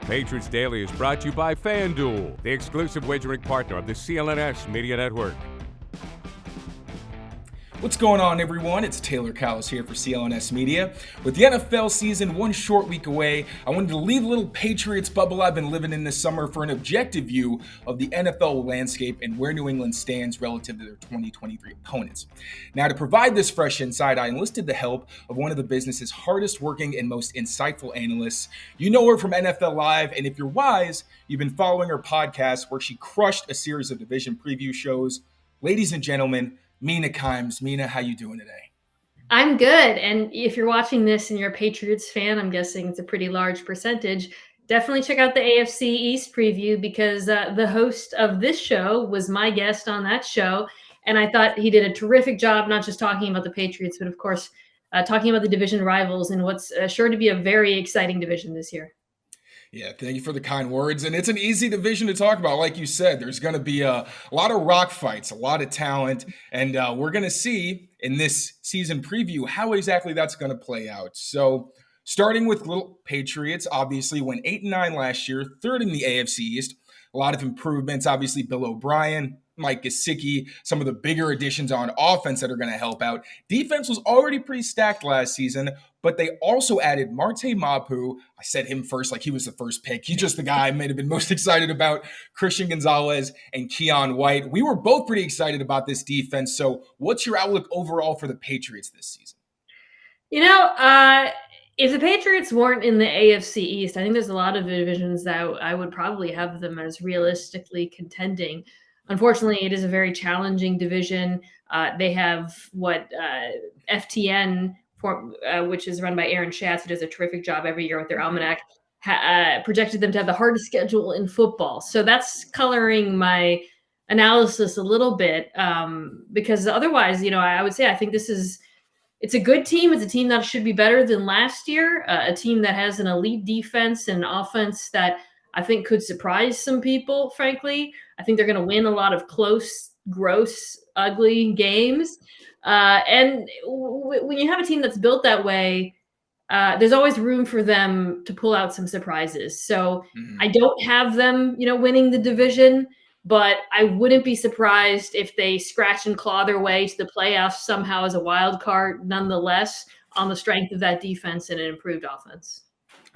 Patriots Daily is brought to you by Fanduel, the exclusive wagering partner of the CLNS Media Network. What's going on, everyone? It's Taylor Cowles here for CLNS Media. With the NFL season one short week away, I wanted to leave a little Patriots bubble I've been living in this summer for an objective view of the NFL landscape and where New England stands relative to their 2023 opponents. Now, to provide this fresh insight, I enlisted the help of one of the business's hardest working and most insightful analysts. You know her from NFL Live, and if you're wise, you've been following her podcast where she crushed a series of division preview shows. Ladies and gentlemen, Mina. Mina, how you doing today? I'm good. And if you're watching this and you're a Patriots fan, I'm guessing it's a pretty large percentage, definitely check out the AFC East preview because the host of this show was my guest on that show. And I thought he did a terrific job, not just talking about the Patriots, but of course, talking about the division rivals and what's sure to be a very exciting division this year. Yeah, thank you for the kind words. And it's an easy division to talk about. Like you said, there's going to be a lot of rock fights, a lot of talent. And we're going to see in this season preview how exactly that's going to play out. So starting with little Patriots, obviously went 8-9 last year, third in the AFC East. A lot of improvements, obviously Bill O'Brien, Mike Gesicki, some of the bigger additions on offense that are going to help out. Defense was already pretty stacked last season, but they also added Marte Mapu. I said him first like he was the first pick. He's just the guy I may have been most excited about. Christian Gonzalez and Keon White. We were both pretty excited about this defense. So what's your outlook overall for the Patriots this season? If the Patriots weren't in the AFC East, I think there's a lot of divisions that I would probably have them as realistically contending. Unfortunately, it is a very challenging division. They have FTN, which is run by Aaron Schatz, who does a terrific job every year with their almanac, projected them to have the hardest schedule in football. So that's coloring my analysis a little bit because otherwise, I would say I think it's a good team. It's a team that should be better than last year, a team that has an elite defense and offense that I think could surprise some people, frankly. I think they're going to win a lot of close, gross, ugly games. And when you have a team that's built that way, there's always room for them to pull out some surprises. So I don't have them, winning the division, but I wouldn't be surprised if they scratch and claw their way to the playoffs somehow as a wild card, nonetheless, on the strength of that defense and an improved offense.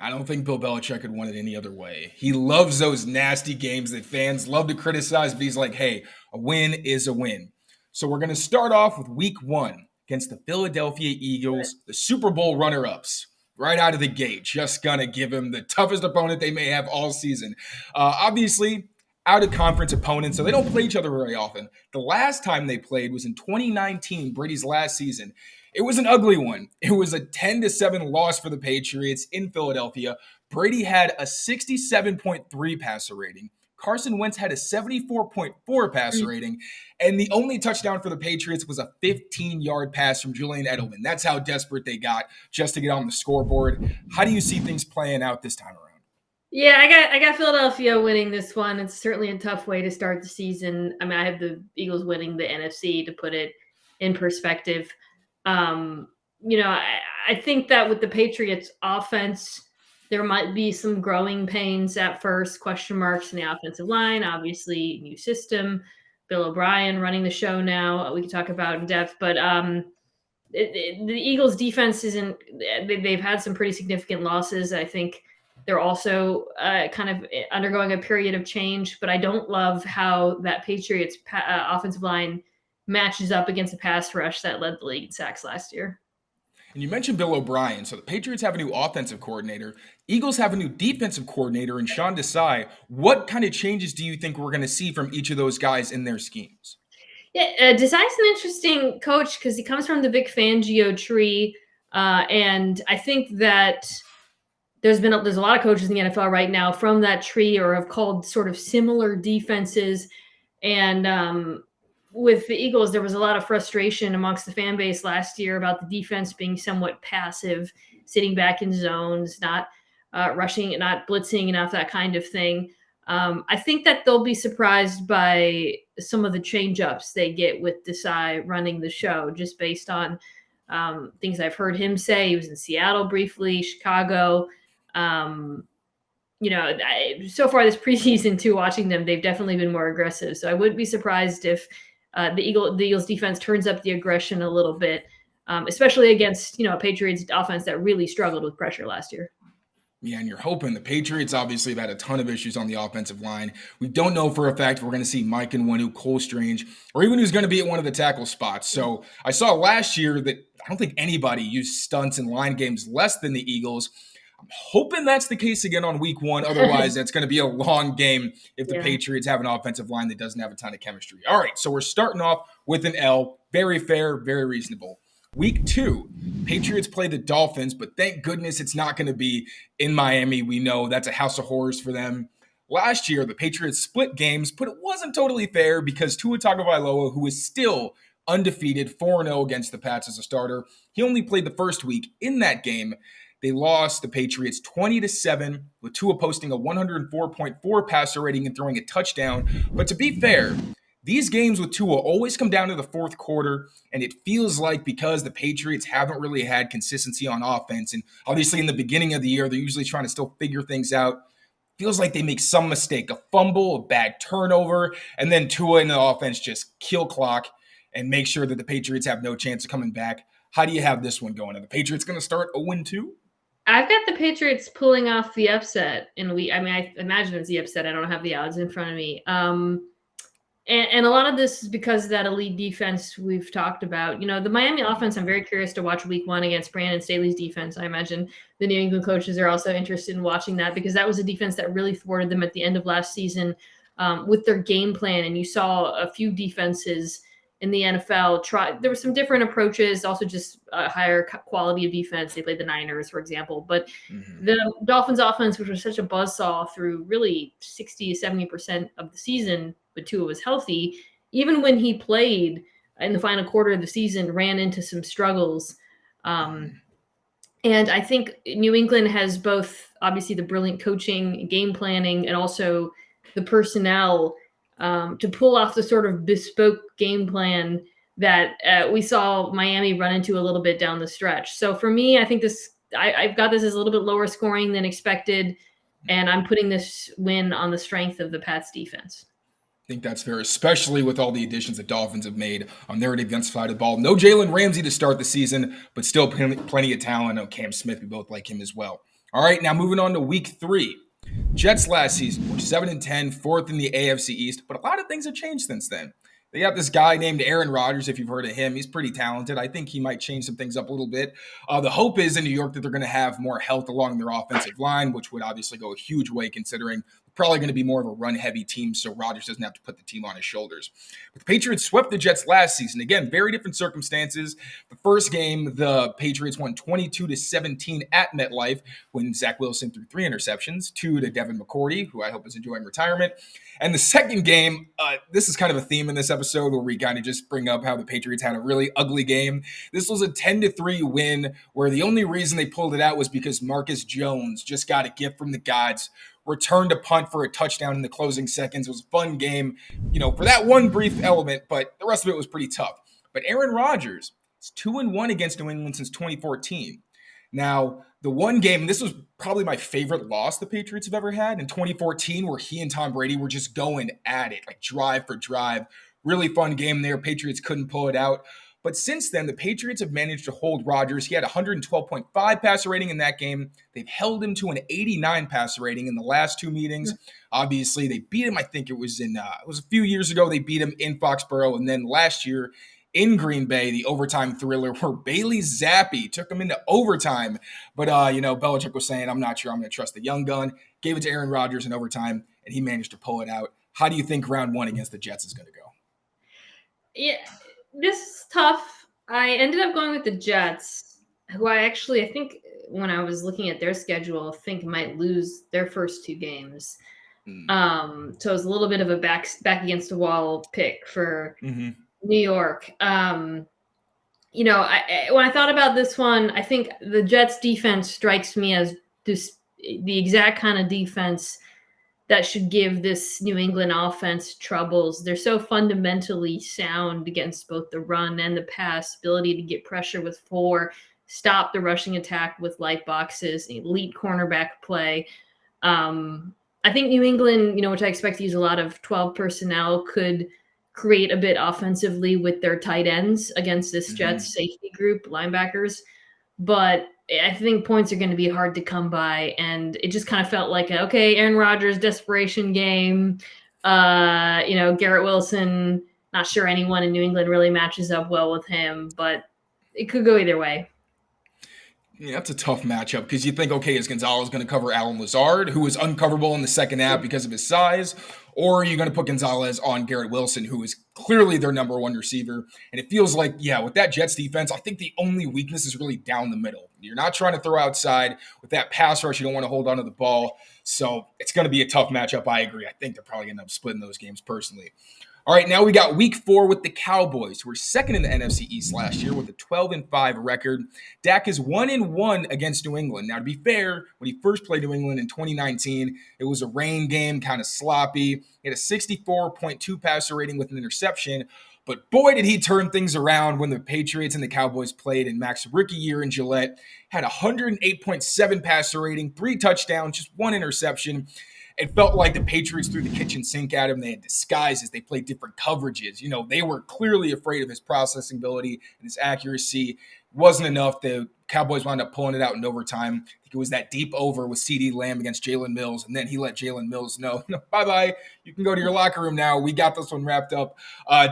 I don't think Bill Belichick could want it any other way. He loves those nasty games that fans love to criticize, but he's like, hey, a win is a win. So we're going to start off with week 1 against the Philadelphia Eagles, the Super Bowl runner-ups. Right out of the gate, just going to give him the toughest opponent they may have all season. Obviously, out-of-conference opponents, so they don't play each other very often. The last time they played was in 2019, Brady's last season. It was an ugly one. It was a 10-7 loss for the Patriots in Philadelphia. Brady had a 67.3 passer rating. Carson Wentz had a 74.4 passer rating. And the only touchdown for the Patriots was a 15-yard pass from Julian Edelman. That's how desperate they got just to get on the scoreboard. How do you see things playing out this time around? Yeah, I got Philadelphia winning this one. It's certainly a tough way to start the season. I mean, I have the Eagles winning the NFC to put it in perspective. I think that with the Patriots offense, there might be some growing pains at first, question marks in the offensive line, obviously new system, Bill O'Brien running the show now, we can talk about in depth, but the Eagles defense they've had some pretty significant losses. I think they're also kind of undergoing a period of change, but I don't love how that Patriots offensive line matches up against a pass rush that led the league in sacks last year. And you mentioned Bill O'Brien. So the Patriots have a new offensive coordinator. Eagles have a new defensive coordinator in Sean Desai. What kind of changes do you think we're going to see from each of those guys in their schemes? Yeah, Desai's an interesting coach because he comes from the Vic Fangio tree. And I think that there's a lot of coaches in the NFL right now from that tree or have called sort of similar defenses. And with the Eagles, there was a lot of frustration amongst the fan base last year about the defense being somewhat passive, sitting back in zones, not rushing, not blitzing enough, that kind of thing. I think that they'll be surprised by some of the change-ups they get with Desai running the show, just based on things I've heard him say. He was in Seattle briefly, Chicago. so far this preseason too, watching them, they've definitely been more aggressive. So I wouldn't be surprised if the Eagles defense turns up the aggression a little bit, especially against, a Patriots offense that really struggled with pressure last year. Yeah, and you're hoping. The Patriots obviously have had a ton of issues on the offensive line. We don't know for a fact if we're going to see Mike Nwanu, Cole Strange, or even who's going to be at one of the tackle spots. So I saw last year that I don't think anybody used stunts in line games less than the Eagles. I'm hoping that's the case again on week 1. Otherwise, that's going to be a long game if the Patriots have an offensive line that doesn't have a ton of chemistry. All right, so we're starting off with an L. Very fair, very reasonable. Week 2, Patriots play the Dolphins, but thank goodness it's not going to be in Miami. We know that's a house of horrors for them. Last year, the Patriots split games, but it wasn't totally fair because Tua Tagovailoa, who is still undefeated, 4-0 against the Pats as a starter, he only played the first week. In that game, they lost the Patriots 20-7, with Tua posting a 104.4 passer rating and throwing a touchdown. But to be fair, these games with Tua always come down to the fourth quarter, and it feels like because the Patriots haven't really had consistency on offense, and obviously in the beginning of the year, they're usually trying to still figure things out, feels like they make some mistake, a fumble, a bad turnover, and then Tua and the offense just kill clock and make sure that the Patriots have no chance of coming back. How do you have this one going? Are the Patriots going to start 0-2? I've got the Patriots pulling off the upset I imagine it's the upset. I don't have the odds in front of me. And a lot of this is because of that elite defense we've talked about. The Miami offense, I'm very curious to watch week 1 against Brandon Staley's defense. I imagine the New England coaches are also interested in watching that because that was a defense that really thwarted them at the end of last season with their game plan. And you saw a few defenses in the NFL there were some different approaches, also just a higher quality of defense. They played the Niners, for example. But the Dolphins offense, which was such a buzzsaw through really 60 to 70% of the season, but Tua was healthy, even when he played in the final quarter of the season, ran into some struggles. And I think New England has both, obviously, the brilliant coaching, game planning, and also the personnel to pull off the sort of bespoke game plan that we saw Miami run into a little bit down the stretch. So for me, I think I've got this as a little bit lower scoring than expected, and I'm putting this win on the strength of the Pats defense. I think that's fair, especially with all the additions the Dolphins have made on their defensive side of the ball. No Jalen Ramsey to start the season, but still plenty of talent. I know Cam Smith, we both like him as well. All right, now moving on to week 3. Jets last season were 7-10, 4th in the AFC East, but a lot of things have changed since then. They got this guy named Aaron Rodgers, if you've heard of him. He's pretty talented. I think he might change some things up a little bit. The hope is in New York that they're going to have more health along their offensive line, which would obviously go a huge way considering probably going to be more of a run-heavy team, so Rodgers doesn't have to put the team on his shoulders. But the Patriots swept the Jets last season. Again, very different circumstances. The first game, the Patriots won 22-17 at MetLife when Zach Wilson threw 3 interceptions, 2 to Devin McCourty, who I hope is enjoying retirement. And the second game, this is kind of a theme in this episode where we kind of just bring up how the Patriots had a really ugly game. This was a 10-3 win where the only reason they pulled it out was because Marcus Jones just got a gift from the gods, returned a punt for a touchdown in the closing seconds. It was a fun game, for that one brief element, but the rest of it was pretty tough. But Aaron Rodgers is 2-1 against New England since 2014. Now, the one game, and this was probably my favorite loss the Patriots have ever had in 2014, where he and Tom Brady were just going at it, like drive for drive. Really fun game there. Patriots couldn't pull it out. But since then, the Patriots have managed to hold Rodgers. He had 112.5 passer rating in that game. They've held him to an 89 passer rating in the last 2 meetings. Obviously, they beat him. I think it was a few years ago. They beat him in Foxborough. And then last year in Green Bay, the overtime thriller where Bailey Zappi took him into overtime. But, Belichick was saying, I'm not sure I'm going to trust the young gun. Gave it to Aaron Rodgers in overtime, and he managed to pull it out. How do you think round 1 against the Jets is going to go? Yeah. This is tough. I ended up going with the Jets, who I think when I was looking at their schedule, might lose their first 2 games. So it was a little bit of a back against the wall pick for New York. When I thought about this one, I think the Jets defense strikes me as the exact kind of defense that should give this New England offense troubles. They're so fundamentally sound against both the run and the pass, ability to get pressure with 4, stop the rushing attack with light boxes, elite cornerback play. I think New England, which I expect to use a lot of 12 personnel, could create a bit offensively with their tight ends against this Jets safety group, linebackers. But I think points are going to be hard to come by. And it just kind of felt like, Aaron Rodgers desperation game. Garrett Wilson, not sure anyone in New England really matches up well with him, but it could go either way. Yeah, that's a tough matchup because you think, okay, is Gonzalez going to cover Alan Lazard, who is uncoverable in the second half because of his size, or are you going to put Gonzalez on Garrett Wilson, who is clearly their number one receiver? And it feels like, with that Jets defense, I think the only weakness is really down the middle. You're not trying to throw outside. With that pass rush, you don't want to hold on to the ball. So it's going to be a tough matchup. I agree. I think they're probably going to end up splitting those games personally. All right, now we got week 4 with the Cowboys, who were second in the NFC East last year with a 12-5 record. Dak is 1-1 against New England. Now, to be fair, when he first played New England in 2019, it was a rain game, kind of sloppy. He had a 64.2 passer rating with an interception. But boy, did he turn things around when the Patriots and the Cowboys played in Mac's rookie year in Gillette. Had a 108.7 passer rating, 3 touchdowns, just 1 interception. It felt like the Patriots threw the kitchen sink at him. They had disguises. They played different coverages. They were clearly afraid of his processing ability and his accuracy. It wasn't enough. The Cowboys wound up pulling it out in overtime. I think it was that deep over with CeeDee Lamb against Jalen Mills, and then he let Jalen Mills know, bye-bye, you can go to your locker room now. We got this one wrapped up.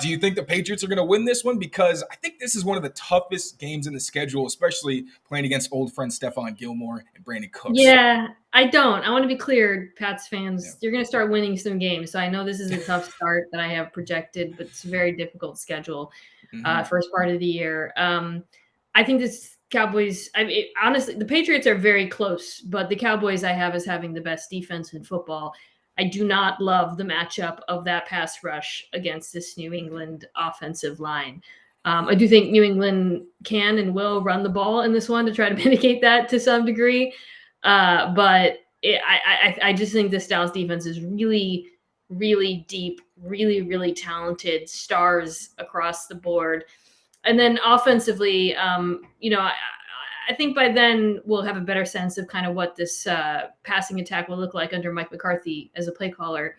Do you think the Patriots are going to win this one? Because I think this is one of the toughest games in the schedule, especially playing against old friends Stephon Gilmore and Brandon Cooks. Yeah, I don't. I want to be clear, Pats fans. Yeah. You're going to start winning some games. So I know this is a tough start that I have projected, but it's a very difficult schedule first part of the year. I think this Cowboys, honestly, the Patriots are very close, but the Cowboys I have as having the best defense in football. I do not love the matchup of that pass rush against this New England offensive line. I do think New England can and will run the ball in this one to try to mitigate that to some degree. But I just think this Dallas defense is really, really deep, really, really talented, stars across the board. And then offensively, I think by then we'll have a better sense of kind of what this passing attack will look like under Mike McCarthy as a play caller.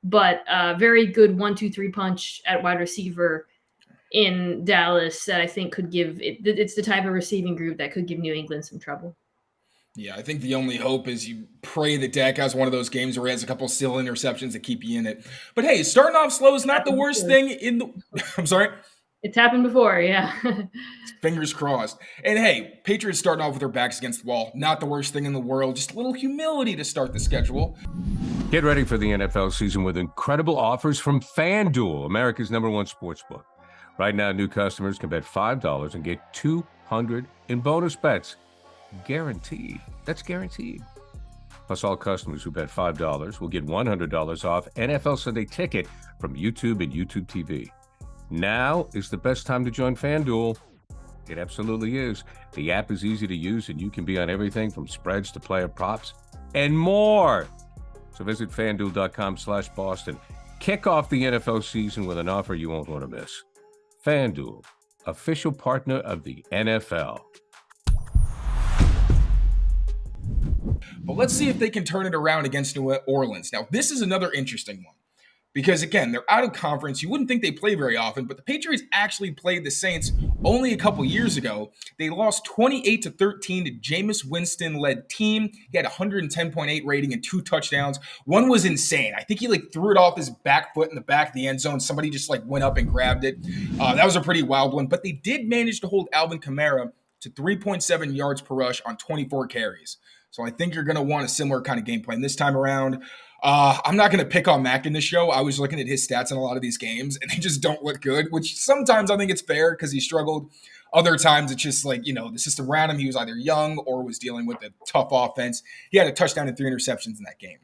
But very good 1-2-3 punch at wide receiver in Dallas that I think could give it. It's the type of receiving group that could give New England some trouble. Yeah, I think the only hope is you pray that Dak has one of those games where he has a couple steal interceptions to keep you in it. But hey, starting off slow is not the worst thing in the. I'm sorry. It's happened before, yeah. Fingers crossed. And hey, Patriots starting off with their backs against the wall. Not the worst thing in the world. Just a little humility to start the schedule. Get ready for the NFL season with incredible offers from Fanduel, America's #1 sportsbook. Right now, new customers can bet $5 and get $200 in bonus bets. Guaranteed. That's guaranteed. Plus, all customers who bet $5 will get $100 off NFL Sunday Ticket from YouTube and YouTube TV. Now is the best time to join FanDuel. It absolutely is. The app is easy to use, and you can be on everything from spreads to player props and more. So visit FanDuel.com/Boston. Kick off the NFL season with an offer you won't want to miss. FanDuel, official partner of the NFL. But let's see if they can turn it around against New Orleans. Now, this is another interesting one. Because, again, they're out of conference. You wouldn't think they play very often, but the Patriots actually played the Saints only a couple years ago. They lost 28-13 to Jameis Winston-led team. He had a 110.8 rating and 2 touchdowns. One was insane. I think he threw it off his back foot in the back of the end zone. Somebody just went up and grabbed it. That was a pretty wild one. But they did manage to hold Alvin Kamara to 3.7 yards per rush on 24 carries. So I think you're going to want a similar kind of game plan this time around. I'm not going to pick on Mac in this show. I was looking at his stats in a lot of these games, and they just don't look good, which sometimes I think it's fair because he struggled. Other times it's just the system around him. He was either young or was dealing with a tough offense. He had a touchdown and 3 interceptions in that game.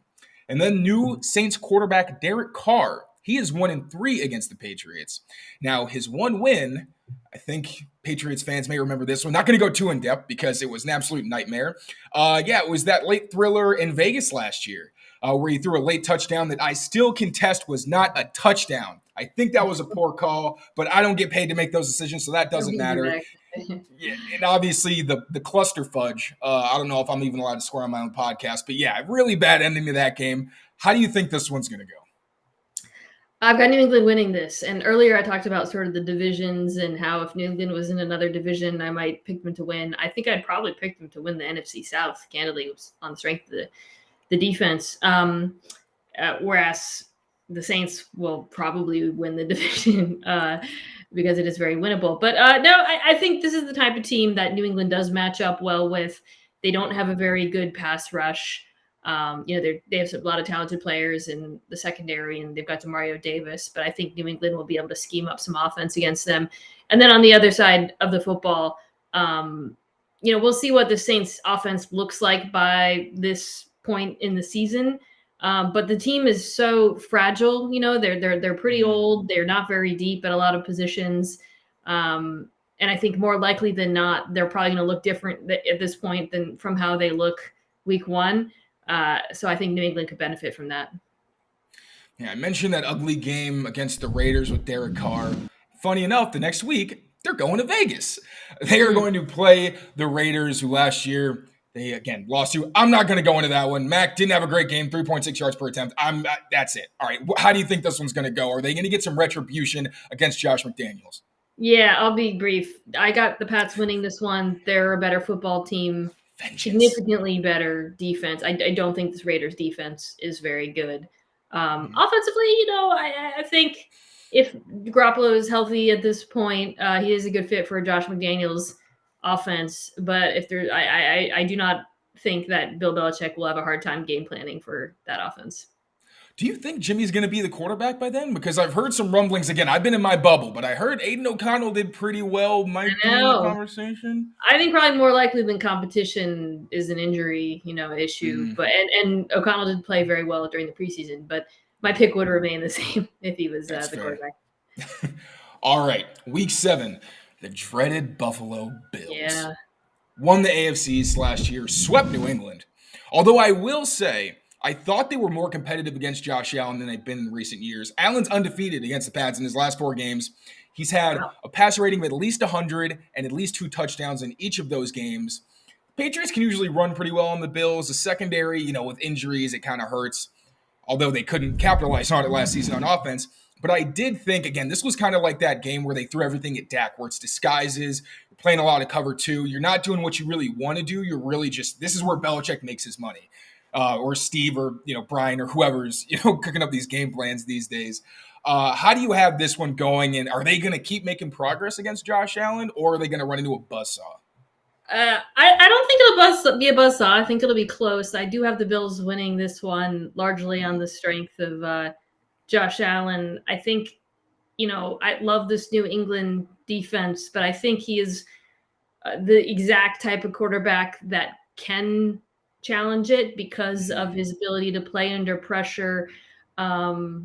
And then new Saints quarterback Derek Carr. He is 1-3 against the Patriots. Now, his one win, I think Patriots fans may remember this one. Not going to go too in-depth because it was an absolute nightmare. It was that late thriller in Vegas last year. Where he threw a late touchdown that I still contest was not a touchdown. I think that was a poor call, but I don't get paid to make those decisions, so that doesn't matter. Yeah, and obviously the cluster fudge. I don't know if I'm even allowed to swear on my own podcast, but yeah, really bad ending to that game. How do you think this one's going to go? I've got New England winning this. And earlier I talked about sort of the divisions and how if New England was in another division, I might pick them to win. I think I'd probably pick them to win the NFC South, candidly, on the strength of the defense. Whereas the Saints will probably win the division because it is very winnable. But no, I think this is the type of team that New England does match up well with. They don't have a very good pass rush. They have a lot of talented players in the secondary, and they've got Demario Davis. But I think New England will be able to scheme up some offense against them. And then on the other side of the football, we'll see what the Saints offense looks like by this point in the season. But the team is so fragile. They're pretty old. They're not very deep at a lot of positions. And I think more likely than not, they're probably going to look different at this point than from how they look week one. So I think New England could benefit from that. Yeah, I mentioned that ugly game against the Raiders with Derek Carr. Funny enough, the next week, they're going to Vegas. They are going to play the Raiders, who last year they, again, lost to. I'm not going to go into that one. Mac didn't have a great game, 3.6 yards per attempt. That's it. All right, how do you think this one's going to go? Are they going to get some retribution against Josh McDaniels? Yeah, I'll be brief. I got the Pats winning this one. They're a better football team. Vengeance. Significantly better defense. I don't think this Raiders defense is very good. Offensively, I think if Garoppolo is healthy at this point, he is a good fit for Josh McDaniels offense. But if there, I do not think that Bill Belichick will have a hard time game planning for that offense. Do you think Jimmy's going to be the quarterback by then? Because I've heard some rumblings. Again, I've been in my bubble, but I heard Aiden O'Connell did pretty well. Might be in the conversation. I think probably more likely than competition is an injury, issue. But and O'Connell did play very well during the preseason. But my pick would remain the same if he was the quarterback. All right, Week 7, the dreaded Buffalo Bills. Yeah. Won the AFC last year, swept New England. Although I will say, I thought they were more competitive against Josh Allen than they've been in recent years. Allen's undefeated against the Pats in his last 4 games. He's had a passer rating of at least 100 and at least 2 touchdowns in each of those games. Patriots can usually run pretty well on the Bills. The secondary, with injuries, it kind of hurts, although they couldn't capitalize on it last season on offense. But I did think, again, this was kind of like that game where they threw everything at Dak, where it's disguises, you're playing a lot of cover 2. You're not doing what you really want to do. You're really just, this is where Belichick makes his money. Or Steve or Brian or whoever's cooking up these game plans these days. How do you have this one going? And are they going to keep making progress against Josh Allen, or are they going to run into a buzzsaw? I don't think it'll be a buzzsaw. I think it'll be close. I do have the Bills winning this one largely on the strength of Josh Allen. I think I love this New England defense, but I think he is the exact type of quarterback that can challenge it because of his ability to play under pressure. I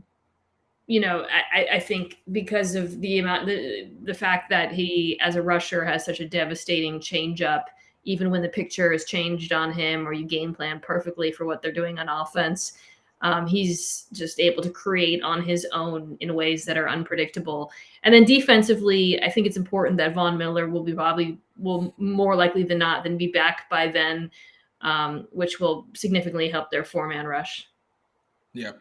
think because of the fact that he, as a rusher, has such a devastating changeup, even when the picture is changed on him or you game plan perfectly for what they're doing on offense, he's just able to create on his own in ways that are unpredictable. And then defensively, I think it's important that Von Miller will more likely than not than be back by then. Which will significantly help their 4-man rush. Yeah.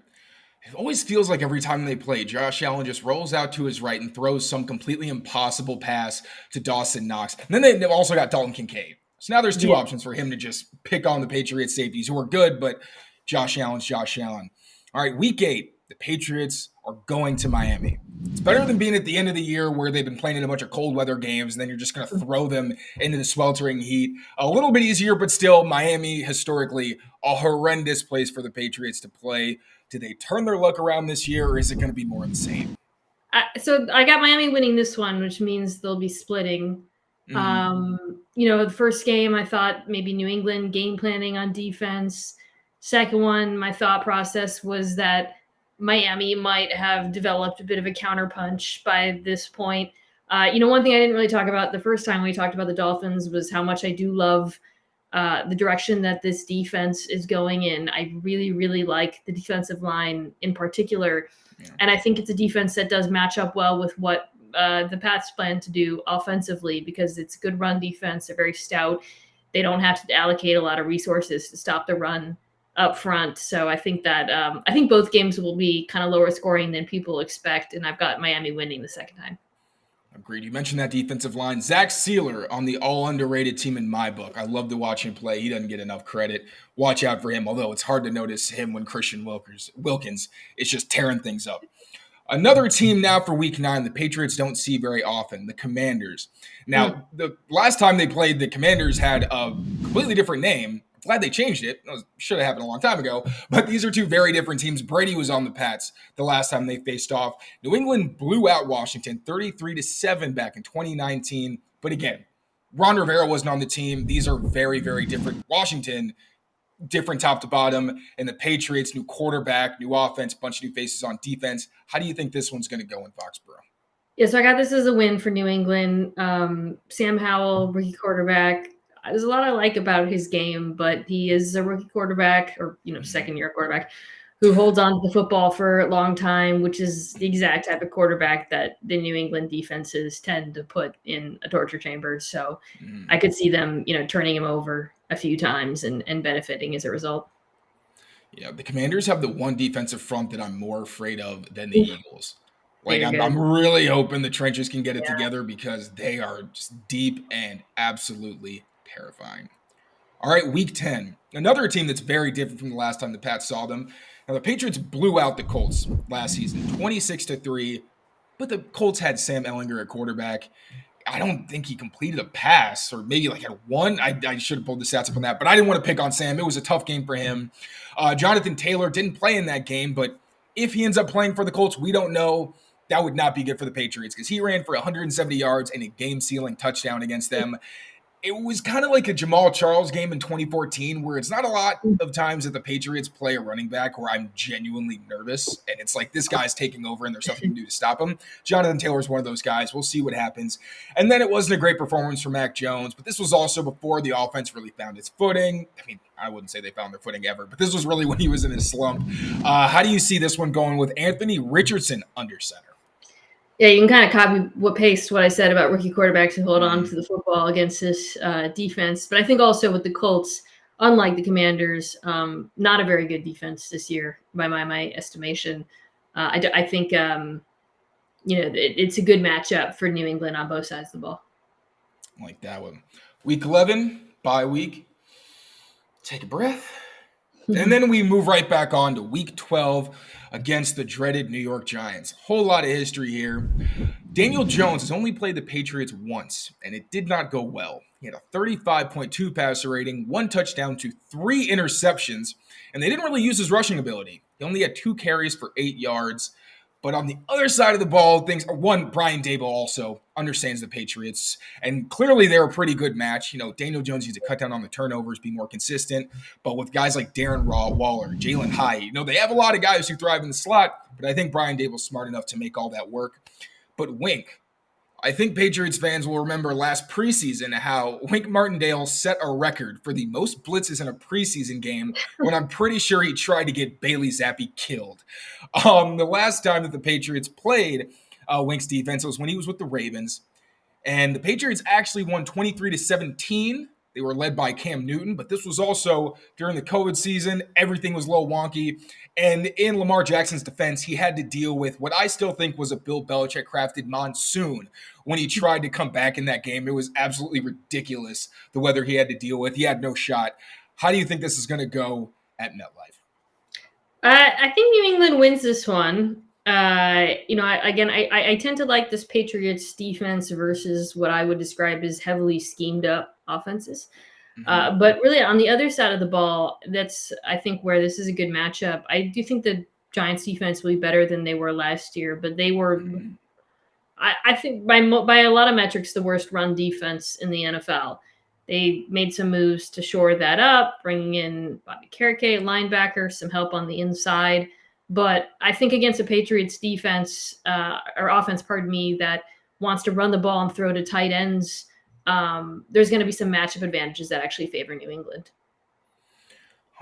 It always feels like every time they play, Josh Allen just rolls out to his right and throws some completely impossible pass to Dawson Knox. And then they've also got Dalton Kincaid. So now there's 2 options for him to just pick on the Patriots safeties who are good, but Josh Allen's Josh Allen. All right, Week 8, the Patriots are going to Miami. It's better than being at the end of the year where they've been playing in a bunch of cold weather games and then you're just going to throw them into the sweltering heat. A little bit easier, but still, Miami, historically, a horrendous place for the Patriots to play. Do they turn their luck around this year, or is it going to be more of the same? So I got Miami winning this one, which means they'll be splitting. The first game, I thought maybe New England game planning on defense. Second one, my thought process was that Miami might have developed a bit of a counterpunch by this point. One thing I didn't really talk about the first time we talked about the Dolphins was how much I do love the direction that this defense is going in. I really, really like the defensive line in particular. Yeah. And I think it's a defense that does match up well with what the Pats plan to do offensively, because it's a good run defense. They're very stout. They don't have to allocate a lot of resources to stop the run up front. So I think that I think both games will be kind of lower scoring than people expect, and I've got Miami winning the second time. Agreed. You mentioned that defensive line. Zach Sealer on the all underrated team in my book. I love to watch him play. He doesn't get enough credit. Watch out for him, although it's hard to notice him when Christian Wilkins is just tearing things up. Another team now for week 9 the Patriots don't see very often, the Commanders. Now, the last time they played, the Commanders had a completely different name. Glad they changed it. It should have happened a long time ago. But these are two very different teams. Brady was on the Pats the last time they faced off. New England blew out Washington 33-7 back in 2019. But again, Ron Rivera wasn't on the team. These are very, very different. Washington, different top to bottom. And the Patriots, new quarterback, new offense, bunch of new faces on defense. How do you think this one's going to go in Foxborough? Yeah, so I got this as a win for New England. Sam Howell, rookie quarterback. There's a lot I like about his game, but he is a rookie quarterback, or second-year quarterback, who holds on to the football for a long time, which is the exact type of quarterback that the New England defenses tend to put in a torture chamber. So I could see them, turning him over a few times and benefiting as a result. Yeah, the Commanders have the one defensive front that I'm more afraid of than the Eagles. Like, I'm really hoping the trenches can get it together, because they are just deep and absolutely terrifying. All right, week 10. Another team that's very different from the last time the Pats saw them. Now, the Patriots blew out the Colts last season, 26-3, but the Colts had Sam Ehlinger at quarterback. I don't think he completed a pass, or maybe like had one. I should have pulled the stats up on that, but I didn't want to pick on Sam. It was a tough game for him. Jonathan Taylor didn't play in that game, but if he ends up playing for the Colts, we don't know. That would not be good for the Patriots, because he ran for 170 yards and a game-sealing touchdown against them. It was kind of like a Jamal Charles game in 2014, where it's not a lot of times that the Patriots play a running back where I'm genuinely nervous, and it's like this guy's taking over and there's nothing to do to stop him. Jonathan Taylor is one of those guys. We'll see what happens. And then it wasn't a great performance for Mac Jones, but this was also before the offense really found its footing. I mean, I wouldn't say they found their footing ever, but this was really when he was in his slump. How do you see this one going with Anthony Richardson under center? Yeah, you can kind of copy paste what I said about rookie quarterbacks who hold on to the football against this defense. But I think also with the Colts, unlike the Commanders, not a very good defense this year by my estimation. I think it's a good matchup for New England on both sides of the ball. I like that one. Week 11, bye week. Take a breath. And then we move right back on to week 12 against the dreaded New York Giants. Whole lot of history here. Daniel Jones has only played the Patriots once, and it did not go well. He had a 35.2 passer rating, 1 touchdown to 3 interceptions, and they didn't really use his rushing ability. He only had 2 carries for 8 yards. But on the other side of the ball, Brian Daboll also understands the Patriots, and clearly they're a pretty good match. Daniel Jones needs to cut down on the turnovers, be more consistent. But with guys like Darren Waller, Jalen Hyatt, they have a lot of guys who thrive in the slot, but I think Brian Daboll's smart enough to make all that work. But Wink, I think Patriots fans will remember last preseason how Wink Martindale set a record for the most blitzes in a preseason game when I'm pretty sure he tried to get Bailey Zappi killed. The last time that the Patriots played Wink's defense was when he was with the Ravens. And the Patriots actually won 23-17. They were led by Cam Newton, but this was also during the COVID season. Everything was a little wonky. And in Lamar Jackson's defense, he had to deal with what I still think was a Bill Belichick-crafted monsoon when he tried to come back in that game. It was absolutely ridiculous, the weather he had to deal with. He had no shot. How do you think this is going to go at MetLife? I think New England wins this one. I tend to like this Patriots defense versus what I would describe as heavily schemed up offenses. But really on the other side of the ball, that's, I think, where this is a good matchup. I do think the Giants defense will be better than they were last year, but they were, I think by a lot of metrics, the worst run defense in the NFL. They made some moves to shore that up, bringing in Bobby Carrick, linebacker, some help on the inside. But I think against a Patriots defense or offense, that wants to run the ball and throw to tight ends, there's going to be some matchup advantages that actually favor New England.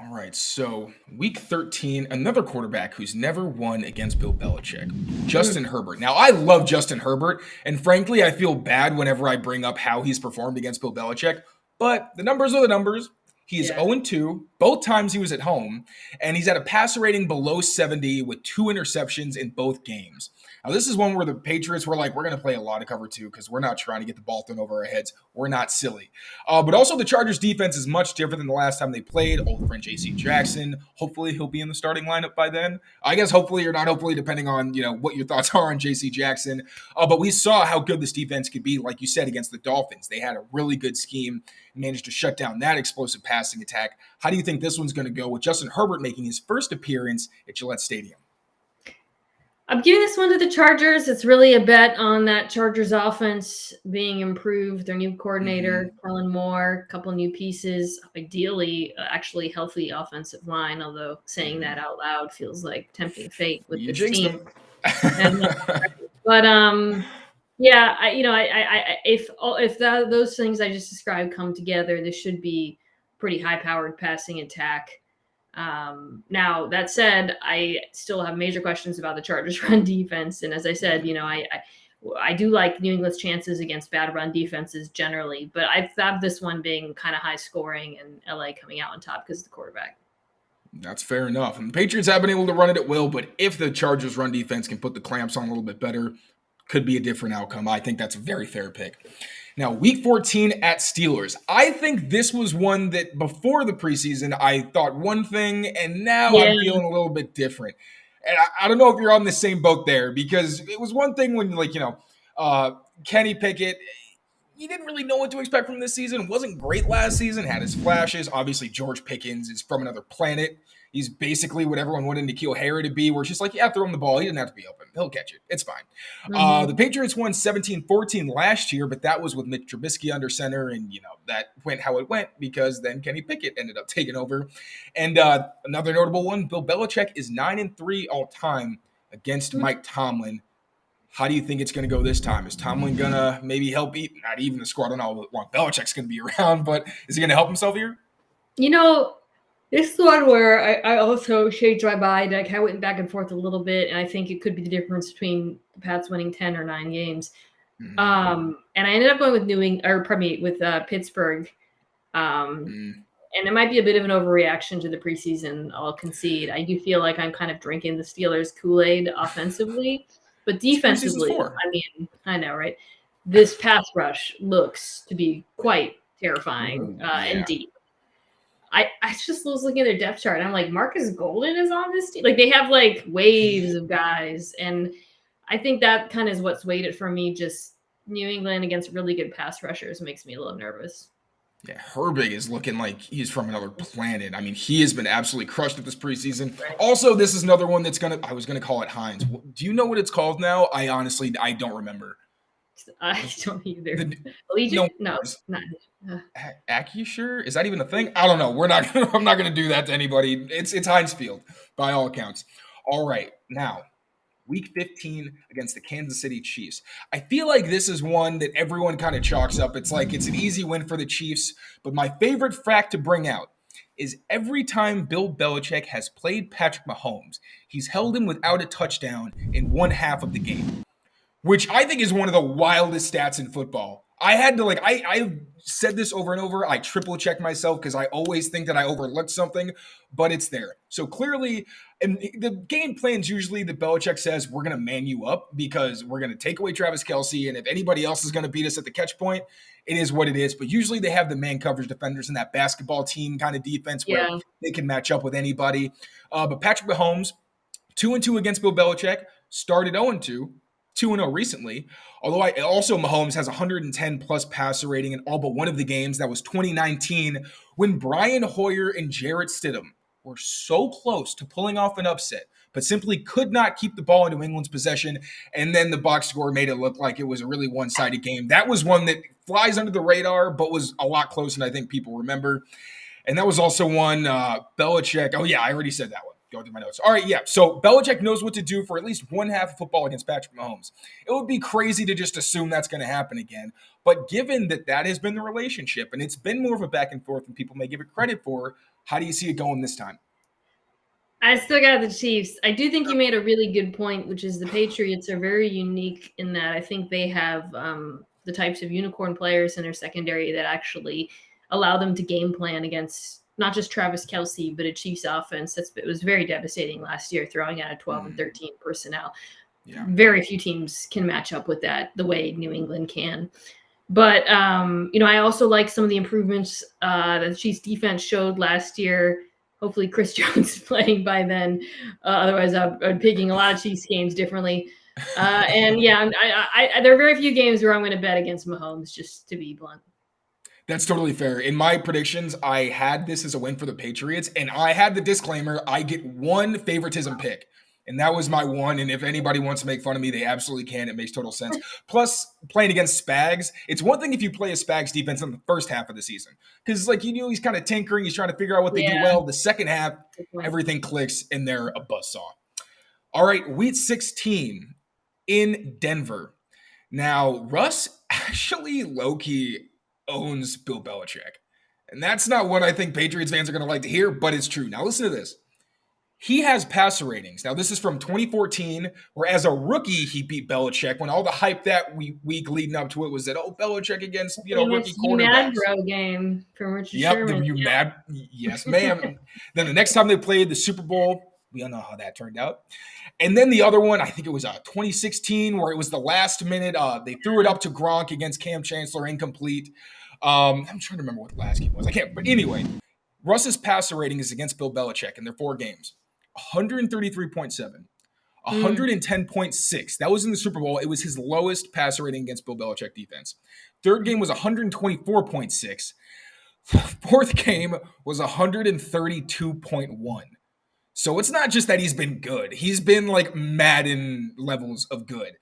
All right, so week 13, another quarterback who's never won against Bill Belichick, Justin Herbert. Now, I love Justin Herbert, and frankly, I feel bad whenever I bring up how he's performed against Bill Belichick, but the numbers are the numbers. He is 0-2, both times he was at home, and he's at a passer rating below 70 with 2 interceptions in both games. Now, this is one where the Patriots were like, we're going to play a lot of cover 2 because we're not trying to get the ball thrown over our heads. We're not silly. But also the Chargers defense is much different than the last time they played. Old friend J.C. Jackson. Hopefully he'll be in the starting lineup by then. I guess hopefully or not hopefully, depending on what your thoughts are on J.C. Jackson. But we saw how good this defense could be, like you said, against the Dolphins. They had a really good scheme, managed to shut down that explosive passing attack. How do you think this one's going to go with Justin Herbert making his first appearance at Gillette Stadium? I'm giving this one to the Chargers. It's really a bet on that Chargers offense being improved. Their new coordinator, Kellen Moore, a couple new pieces, ideally, actually healthy offensive line, although saying that out loud feels like tempting fate with this team. But yeah, if those things I just described come together, this should be pretty high-powered passing attack. Now that said, I still have major questions about the Chargers run defense. And as I said, I do like New England's chances against bad run defenses generally, but I have this one being kind of high scoring and LA coming out on top because of the quarterback. That's fair enough. And the Patriots have been able to run it at will, but if the Chargers run defense can put the clamps on a little bit better, could be a different outcome. I think that's a very fair pick. Now, week 14 at Steelers. I think this was one that before the preseason, I thought one thing, and now I'm feeling a little bit different. And I don't know if you're on the same boat there, because it was one thing when, Kenny Pickett, you didn't really know what to expect from this season. Wasn't great last season, had his flashes. Obviously, George Pickens is from another planet. He's basically what everyone wanted N'Keal Harry to be, where it's just like, throw him the ball. He doesn't have to be open. He'll catch it. It's fine. The Patriots won 17-14 last year, but that was with Mitch Trubisky under center, and, that went how it went because then Kenny Pickett ended up taking over. And another notable one, Bill Belichick is 9-3 all-time against Mike Tomlin. How do you think it's going to go this time? Is Tomlin going to maybe help not even the squad? I don't know how long Belichick's going to be around, but is he going to help himself here? This is one where I also changed my mind. I went back and forth a little bit, and I think it could be the difference between the Pats winning 10 or 9 games. And I ended up going with Pittsburgh. And it might be a bit of an overreaction to the preseason, I'll concede. I do feel like I'm kind of drinking the Steelers' Kool-Aid offensively. But defensively, I know, right? This pass rush looks to be quite terrifying and deep. I just was looking at their depth chart, and I'm like, Marcus Golden is on this team. Like, they have, waves of guys. And I think that kind of is what's weighted for me. Just New England against really good pass rushers makes me a little nervous. Yeah, Herbig is looking like he's from another planet. I mean, he has been absolutely crushed at this preseason. Right. Also, this is another one that's I was going to call it Hines. Do you know what it's called now? I don't remember. I don't either. Allegiant? No, not. Accusure? Is that even a thing? I don't know. I'm not going to do that to anybody. It's Heinz Field, by all accounts. All right, now, Week 15 against the Kansas City Chiefs. I feel like this is one that everyone kind of chalks up. It's like it's an easy win for the Chiefs. But my favorite fact to bring out is every time Bill Belichick has played Patrick Mahomes, he's held him without a touchdown in one half of the game, which I think is one of the wildest stats in football. I had to I've said this over and over. I triple check myself because I always think that I overlooked something, but it's there. So clearly, and the game plan's usually that Belichick says, we're going to man you up because we're going to take away Travis Kelce. And if anybody else is going to beat us at the catch point, it is what it is. But usually they have the man coverage defenders in that basketball team kind of defense where they can match up with anybody. But Patrick Mahomes, 2-2 against Bill Belichick, started 0-2. 2-0 recently, although Mahomes has 110 plus passer rating in all but one of the games. That was 2019 when Brian Hoyer and Jarrett Stidham were so close to pulling off an upset, but simply could not keep the ball in New England's possession. And then the box score made it look like it was a really one-sided game. That was one that flies under the radar, but was a lot closer than I think people remember. And that was also one Belichick. Oh yeah, I already said that one. Go through my notes. All right, yeah. So Belichick knows what to do for at least one half of football against Patrick Mahomes. It would be crazy to just assume that's going to happen again. But given that has been the relationship, and it's been more of a back and forth than people may give it credit for, How do you see it going this time? I still got the Chiefs. I do think you made a really good point, which is the Patriots are very unique in that I think they have the types of unicorn players in their secondary that actually allow them to game plan against not just Travis Kelce, but a Chiefs offense it was very devastating last year, throwing out a 12 and 13 personnel. Yeah. Very few teams can match up with that the way New England can. But, I also like some of the improvements that the Chiefs defense showed last year. Hopefully Chris Jones is playing by then. Otherwise, I'm picking a lot of Chiefs games differently. And yeah, there are very few games where I'm going to bet against Mahomes, just to be blunt. That's totally fair. In my predictions, I had this as a win for the Patriots, and I had the disclaimer, I get one favoritism pick. And that was my one. And if anybody wants to make fun of me, they absolutely can. It makes total sense. Plus, playing against Spags, it's one thing if you play a Spags defense in the first half of the season. Because, he's kind of tinkering. He's trying to figure out what they do well. The second half, everything clicks, and they're a buzzsaw. All right, Week 16 in Denver. Now, Russ actually low-key owns Bill Belichick. And that's not what I think Patriots fans are going to like to hear, but it's true. Now, listen to this. He has passer ratings. Now, this is from 2014, where as a rookie, he beat Belichick when all the hype that week leading up to it was that, Belichick against, rookie quarterbacks. Mad game from Richard Sherman. Yep, mad? Yes, ma'am. Then the next time they played the Super Bowl, we all know how that turned out. And then the other one, I think it was 2016, where it was the last minute. They threw it up to Gronk against Cam Chancellor, incomplete. I'm trying to remember what the last game was. I can't. But anyway, Russ's passer rating is against Bill Belichick in their 4 games. 133.7, 110.6. That was in the Super Bowl. It was his lowest passer rating against Bill Belichick defense. Third game was 124.6. Fourth game was 132.1. So it's not just that he's been good. He's been like Madden levels of good.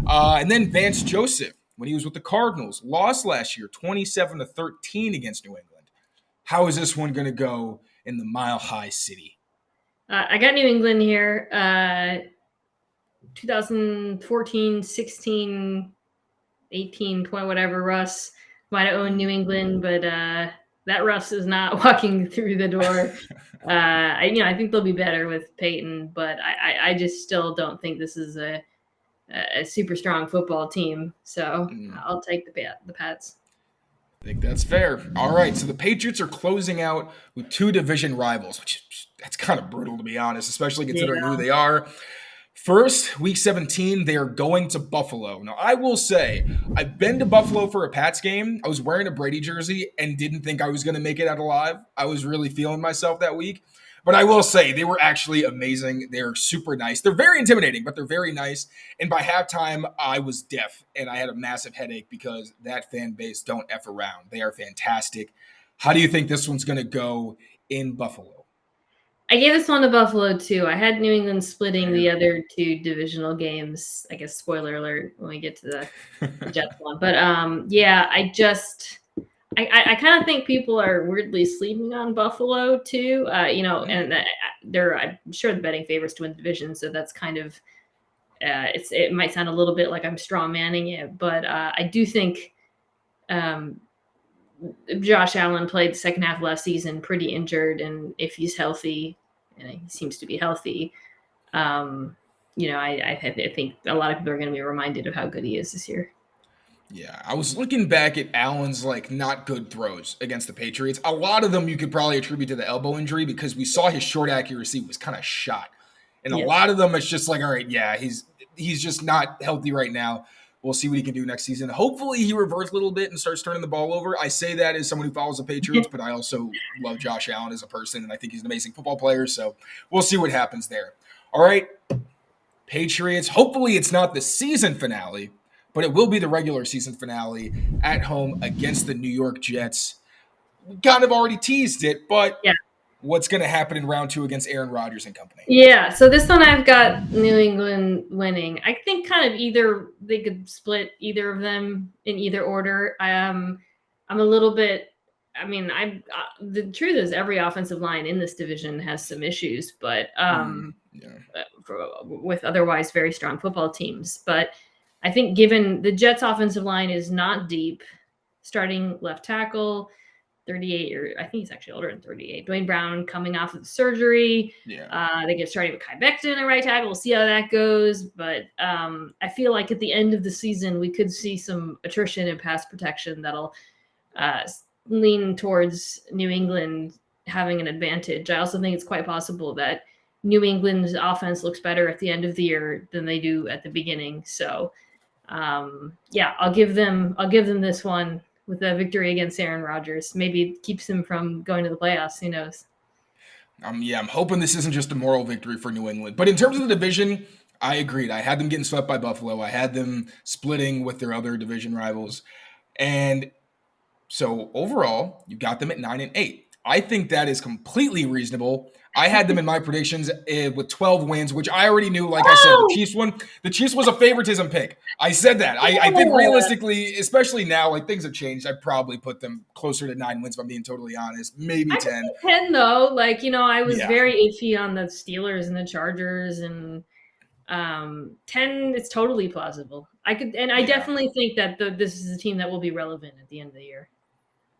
And then Vance Joseph, when he was with the Cardinals, lost last year 27-13 against New England. How is this one going to go in the Mile High City? I got New England here. 2014, 16, 18, 20, whatever. Russ might have owned New England, but that Russ is not walking through the door. I think they'll be better with Peyton, but I just still don't think this is a super strong football team. So I'll take the Pats. I think that's fair. All right, so the Patriots are closing out with 2 division rivals, which that's kind of brutal to be honest, especially considering who they are. First, Week 17, they are going to Buffalo. Now, I will say, I've been to Buffalo for a Pats game. I was wearing a Brady jersey and didn't think I was going to make it out alive. I was really feeling myself that week. But I will say, they were actually amazing. They're super nice. They're very intimidating, but they're very nice. And by halftime, I was deaf, and I had a massive headache because that fan base don't F around. They are fantastic. How do you think this one's going to go in Buffalo? I gave this one to Buffalo, too. I had New England splitting the other 2 divisional games. I guess spoiler alert when we get to the Jets one. But, I kind of think people are weirdly sleeping on Buffalo too, and they're, I'm sure, the betting favorites to win the division. So that's kind of, it might sound a little bit like I'm straw manning it, but I do think Josh Allen played the second half of last season pretty injured. And if he's healthy, and he seems to be healthy, I think a lot of people are going to be reminded of how good he is this year. Yeah, I was looking back at Allen's not good throws against the Patriots. A lot of them you could probably attribute to the elbow injury because we saw his short accuracy was kind of shot. And a lot of them it's just all right, yeah, he's just not healthy right now. We'll see what he can do next season. Hopefully he reverts a little bit and starts turning the ball over. I say that as someone who follows the Patriots, but I also love Josh Allen as a person, and I think he's an amazing football player. So we'll see what happens there. All right, Patriots. Hopefully it's not the season finale, but it will be the regular season finale at home against the New York Jets. We kind of already teased it, but what's going to happen in round 2 against Aaron Rodgers and company? Yeah, so this one I've got New England winning. I think kind of either they could split either of them in either order. I'm a little bit. I mean, the truth is every offensive line in this division has some issues, but with otherwise very strong football teams. But I think given the Jets' offensive line is not deep, starting left tackle, 38, or I think he's actually older than 38. Dwayne Brown coming off of the surgery. Yeah. They get started with Kai Becton at right tackle. We'll see how that goes. But I feel like at the end of the season, we could see some attrition in pass protection that'll lean towards New England having an advantage. I also think it's quite possible that New England's offense looks better at the end of the year than they do at the beginning. So, I'll give them this one with a victory against Aaron Rodgers. Maybe it keeps him from going to the playoffs. Who knows? I'm hoping this isn't just a moral victory for New England. But in terms of the division, I agreed. I had them getting swept by Buffalo. I had them splitting with their other division rivals. And so overall, you got them at 9-8. I think that is completely reasonable. I had them in my predictions with 12 wins, which I already knew. Like I said, the Chiefs was a favoritism pick. I said that. I think realistically, especially now, like things have changed. I'd probably put them closer to 9 wins, if I'm being totally honest. Maybe 10. 10 though. Like, I was very iffy on the Steelers and the Chargers, and 10 is totally plausible. I definitely think that this is a team that will be relevant at the end of the year.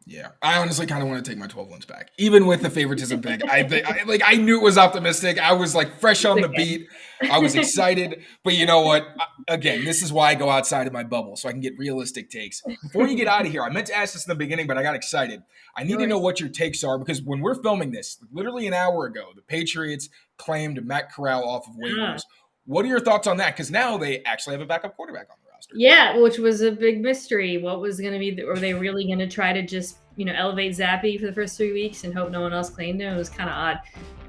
Yeah, I honestly kind of want to take my 12 wins back, even with the favoritism pick. I knew it was optimistic. I was like fresh on the beat. I was excited, but you know what? Again, this is why I go outside of my bubble so I can get realistic takes. Before you get out of here, I meant to ask this in the beginning, but I got excited. I need to know what your takes are, because when we're filming this, literally an hour ago, the Patriots claimed Matt Corral off of waivers. What are your thoughts on that? Because now they actually have a backup quarterback on the roster. Yeah, which was a big mystery. What was going to be? Were they really going to try to just elevate Zappy for the first 3 weeks and hope no one else claimed him? It was kind of odd.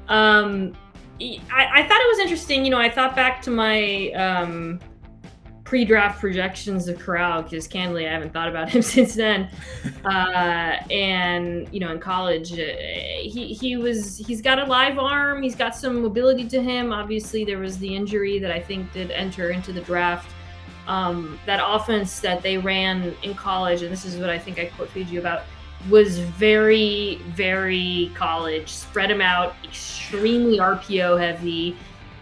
I thought it was interesting. I thought back to my pre-draft projections of Corral, because candidly I haven't thought about him since then. And in college, he's got a live arm. He's got some mobility to him. Obviously, there was the injury that I think did enter into the draft. That offense that they ran in college, and this is what I think I quote feed you about, was very, very college. Spread them out, extremely RPO heavy.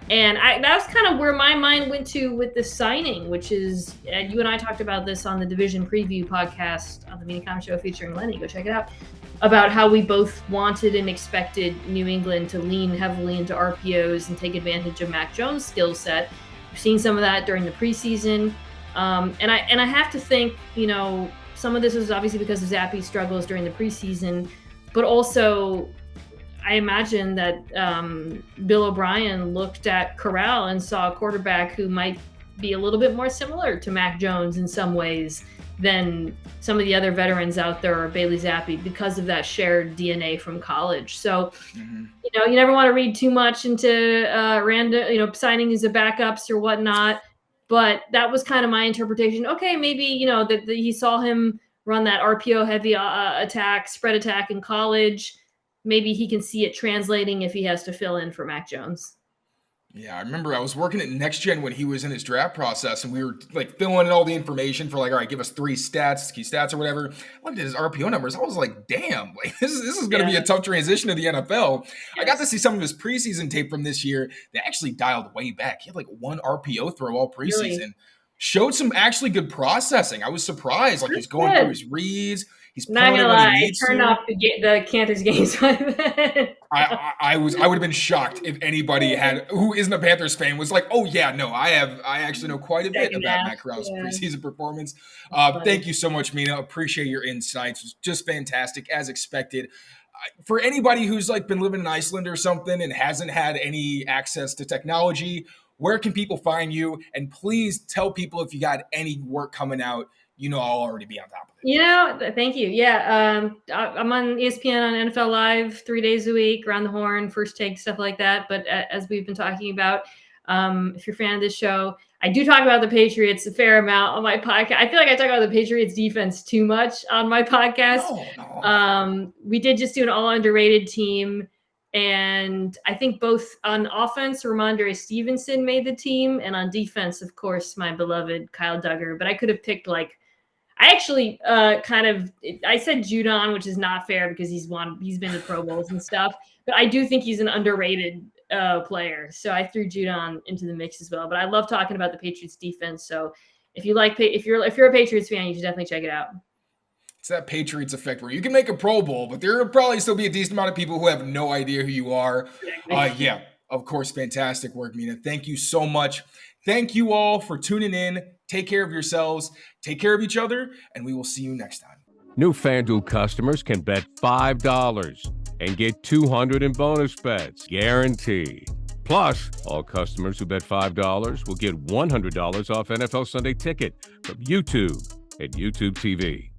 And that was kind of where my mind went to with the signing, which is, you and I talked about this on the division preview podcast on the Mina Show featuring Lenny. Go check it out. About how we both wanted and expected New England to lean heavily into RPOs and take advantage of Mac Jones' skill set. We've seen some of that during the preseason. And I have to think, some of this is obviously because of Zappy's struggles during the preseason, but also I imagine that Bill O'Brien looked at Corral and saw a quarterback who might be a little bit more similar to Mac Jones in some ways than some of the other veterans out there, or Bailey Zappi, because of that shared DNA from college. So, you never want to read too much into random, signings of backups or whatnot. But that was kind of my interpretation. Okay, maybe, that he saw him run that RPO heavy spread attack in college. Maybe he can see it translating if he has to fill in for Mac Jones. Yeah, I remember I was working at Next Gen when he was in his draft process, and we were like filling in all the information for all right, give us 3 stats, key stats or whatever. I looked at his RPO numbers. I was like, damn, this is going to be a tough transition to the NFL. Yes. I got to see some of his preseason tape from this year. They actually dialed way back. He had 1 RPO throw all preseason. Really? Showed some actually good processing. I was surprised. He's going through his reads. He's not gonna lie, I turned off the Panthers games. I would have been shocked if anybody who isn't a Panthers fan was like, oh yeah, no, I actually know quite a bit about Matt Corral's preseason performance. Thank you so much, Mina. Appreciate your insights. It was just fantastic, as expected. For anybody who's been living in Iceland or something and hasn't had any access to technology, where can people find you? And please tell people if you got any work coming out. I'll already be on top of it. Thank you. Yeah. I'm on ESPN on NFL Live 3 days a week, Around the Horn, First Take, stuff like that. But as we've been talking about, if you're a fan of this show, I do talk about the Patriots a fair amount on my podcast. I feel like I talk about the Patriots defense too much on my podcast. No. We did just do an all underrated team. And I think both on offense, Ramondre Stevenson made the team. And on defense, of course, my beloved Kyle Duggar. But I could have picked I actually I said Judon, which is not fair because he's been to Pro Bowls and stuff, but I do think he's an underrated player. So I threw Judon into the mix as well. But I love talking about the Patriots defense. So if you're a Patriots fan, you should definitely check it out. It's that Patriots effect where you can make a Pro Bowl, but there will probably still be a decent amount of people who have no idea who you are. Yeah, of course, fantastic work, Mina. Thank you so much. Thank you all for tuning in. Take care of yourselves, take care of each other, and we will see you next time. New FanDuel customers can bet $5 and get $200 in bonus bets, guaranteed. Plus, all customers who bet $5 will get $100 off NFL Sunday Ticket from YouTube and YouTube TV.